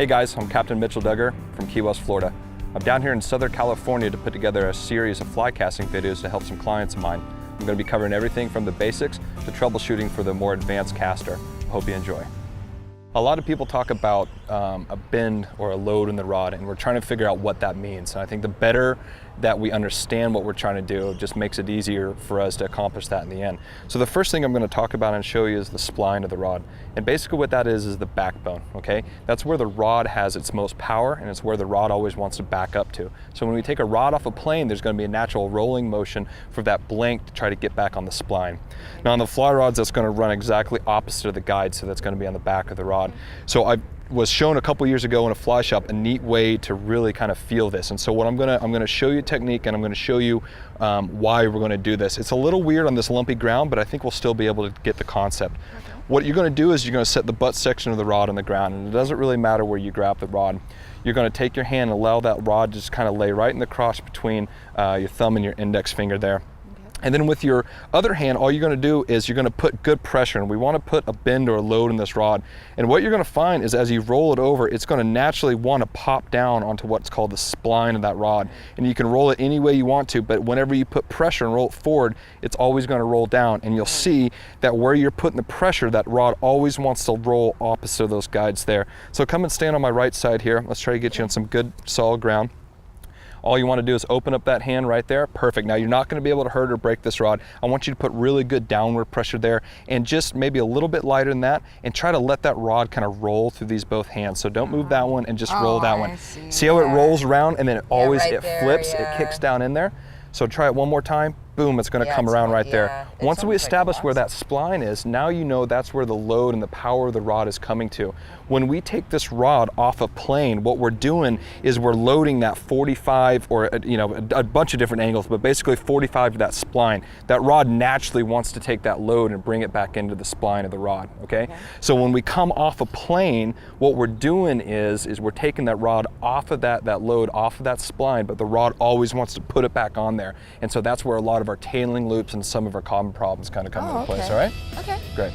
Hey guys, I'm Captain Mitchell Duggar from Key West, Florida. I'm down here in Southern California to put together a series of fly casting videos to help some clients of mine. I'm going to be covering everything from the basics to troubleshooting for the more advanced caster. I hope you enjoy. A lot of people talk about a bend or a load in the rod, and we're trying to figure out what that means. And I think the better that we understand what we're trying to do, it just makes it easier for us to accomplish that in the end. So the first thing I'm going to talk about and show you is the spline of the rod. And basically what that is the backbone, okay? That's where the rod has its most power, and it's where the rod always wants to back up to. So when we take a rod off a plane, there's going to be a natural rolling motion for that blank to try to get back on the spline. Now on the fly rods, that's going to run exactly opposite of the guide, so that's going to be on the back of the rod. So I was shown a couple years ago in a fly shop a neat way to really kind of feel this. And so what I'm gonna show you technique, and I'm gonna show you why we're gonna do this. It's a little weird on this lumpy ground, but I think we'll still be able to get the concept. Okay. What you're gonna do is you're gonna set the butt section of the rod on the ground, and it doesn't really matter where you grab the rod. You're gonna take your hand and allow that rod to just kind of lay right in the crotch between your thumb and your index finger there. And then with your other hand, all you're gonna do is you're gonna put good pressure, and we wanna put a bend or a load in this rod. And what you're gonna find is as you roll it over, it's gonna naturally wanna pop down onto what's called the spline of that rod. And you can roll it any way you want to, but whenever you put pressure and roll it forward, it's always gonna roll down. And you'll see that where you're putting the pressure, that rod always wants to roll opposite of those guides there. So come and stand on my right side here. Let's try to get you on some good solid ground. All you want to do is open up that hand right there. Perfect. Now you're not going to be able to hurt or break this rod. I want you to put really good downward pressure there, and just maybe a little bit lighter than that, and try to let that rod kind of roll through these both hands. So don't move that one and just roll that one. See how it rolls around, and then it always, it flips, it kicks down in there. So try it one more time. Boom, it's going to come around right there. Once we establish where that spline is, now you know that's where the load and the power of the rod is coming to. When we take this rod off a plane, what we're doing is we're loading that 45, or a bunch of different angles, but basically 45 to that spline. That rod naturally wants to take that load and bring it back into the spline of the rod, okay? So when we come off a plane, what we're doing is we're taking that rod off of that load, off of that spline, but the rod always wants to put it back on there. And so that's where a lot of our tailing loops and some of our common problems kind of come into place, all right? Okay. Great.